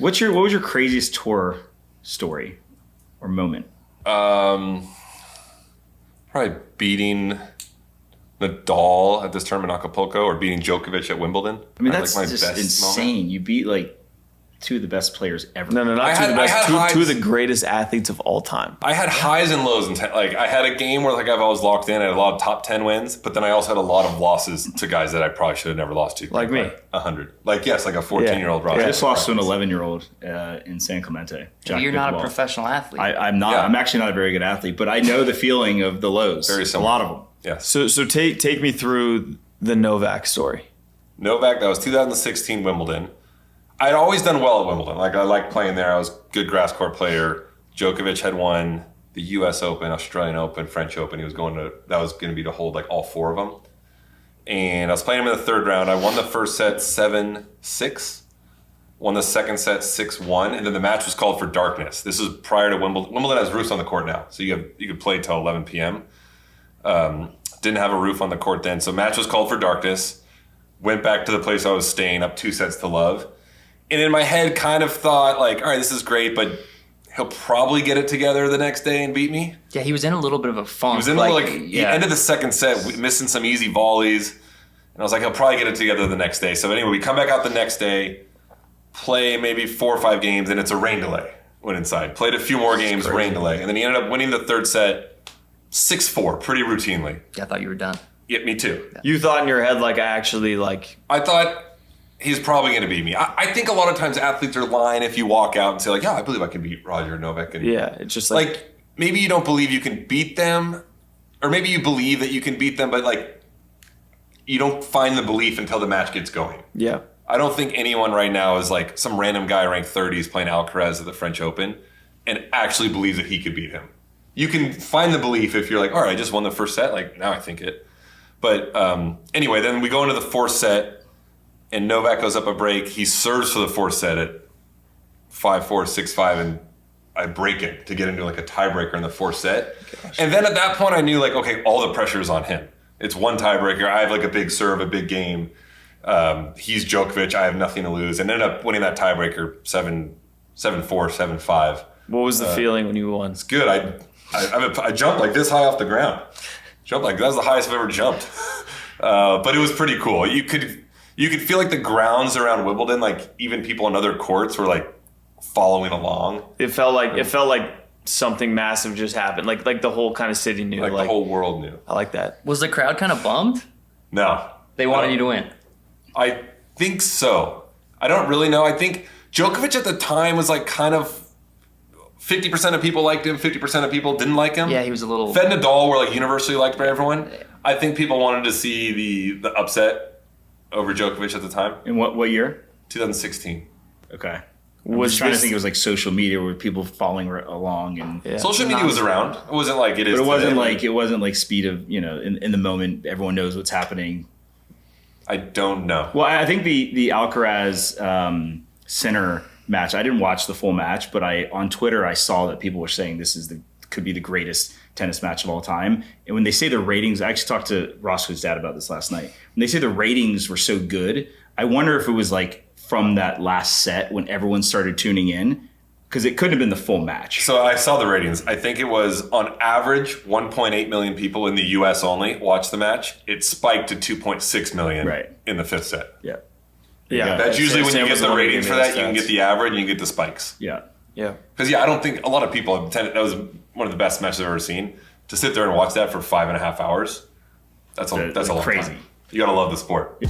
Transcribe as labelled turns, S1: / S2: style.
S1: What was your craziest tour story or moment?
S2: Probably beating Nadal at this tournament in Acapulco or beating Djokovic at Wimbledon.
S1: I mean, that's just insane. Moment. You beat like two of the best players ever.
S3: No, not two of the best. Two of the greatest athletes of all time.
S2: I had highs and lows. Like I had a game where like I was locked in. I had a lot of top 10 wins, but then I also had a lot of losses to guys that I probably should have never lost to.
S3: Like me.
S2: 100. Like, yes, like a 14-year-old.
S1: I just lost to an 11-year-old in San Clemente.
S4: You're not a professional athlete.
S1: I'm not. Yeah. I'm actually not a very good athlete, but I know the feeling of the lows.
S2: Very similar.
S1: A lot of them.
S2: Yeah.
S3: So take me through the Novak story.
S2: Novak, that was 2016 Wimbledon. I'd always done well at Wimbledon. Like I liked playing there. I was a good grass court player. Djokovic had won the U.S. Open, Australian Open, French Open. That was going to be to hold like all four of them. And I was playing him in the third round. I won the first set 7-6. Won the second set 6-1, and then the match was called for darkness. This is prior to Wimbledon. Wimbledon has roofs on the court now, so you could play till 11 p.m. Didn't have a roof on the court then, so match was called for darkness. Went back to the place I was staying, up 2-0. And in my head, kind of thought like, all right, this is great, but he'll probably get it together the next day and beat me.
S4: Yeah, he was in a little bit of a funk.
S2: He was in he ended the second set missing some easy volleys, and I was like, he'll probably get it together the next day. So anyway, we come back out the next day, play maybe 4 or 5 games, and it's a rain delay. Went inside, played a few more games, rain delay, and then he ended up winning the third set 6-4 pretty routinely.
S4: Yeah, I thought you were done.
S2: Yeah, me too.
S3: Yeah. You thought in your head
S2: I thought he's probably going to beat me. I think a lot of times athletes are lying if you walk out and say like, yeah, I believe I can beat Roger Novak. And
S3: it's just
S2: like maybe you don't believe you can beat them, or maybe you believe that you can beat them, but like you don't find the belief until the match gets going.
S3: Yeah.
S2: I don't think anyone right now is like some random guy ranked 30s playing Alcaraz at the French Open and actually believes that he could beat him. You can find the belief if you're like, all right, I just won the first set. Like now I think it. But anyway, then we go into the fourth set. And Novak goes up a break. He serves for the fourth set at 5-4, 6-5, and I break it to get into like a tiebreaker in the fourth set. Gosh. And then at that point, I knew like, okay, all the pressure is on him. It's one tiebreaker. I have like a big serve, a big game. He's Djokovic. I have nothing to lose. And ended up winning that tiebreaker 7-4, 7-5.
S3: What was the feeling when you won?
S2: It's good. I jumped like this high off the ground. That was the highest I've ever jumped. But it was pretty cool. You could feel like the grounds around Wimbledon, like even people on other courts were like following along.
S3: It felt like something massive just happened. Like the whole kind of city knew.
S2: Like the whole world knew.
S3: I like that.
S4: Was the crowd kind of bummed?
S2: No.
S4: They wanted you to win.
S2: I think so. I don't really know. I think Djokovic at the time was like kind of 50% of people liked him, 50% of people didn't like him.
S4: Yeah, he was a little...
S2: Fed Nadal were like universally liked by everyone. Yeah. I think people wanted to see the upset over Djokovic at the time.
S1: In what year?
S2: 2016.
S1: Okay. I was trying to think it was like social media with people following along and
S2: social media was around. It wasn't like it is.
S1: But
S2: it
S1: wasn't like speed of in the moment. Everyone knows what's happening.
S2: I don't know.
S1: Well, I think the Alcaraz Sinner match. I didn't watch the full match, but on Twitter I saw that people were saying this could be the greatest tennis match of all time. And when they say the ratings, I actually talked to Roscoe's dad about this last night. When they say the ratings were so good, I wonder if it was like from that last set when everyone started tuning in, because it couldn't have been the full match.
S2: So I saw the ratings. I think it was on average 1.8 million people in the US only watched the match. It spiked to 2.6 million in the fifth set.
S1: Yeah.
S3: Yeah.
S2: That's usually when you get the ratings for that, you can get the average and you get the spikes.
S1: Yeah.
S3: Yeah.
S2: Because I don't think a lot of people have that was one of the best matches I've ever seen. To sit there and watch that for 5.5 hours, that's a long
S1: crazy.
S2: time. You gotta love the sport.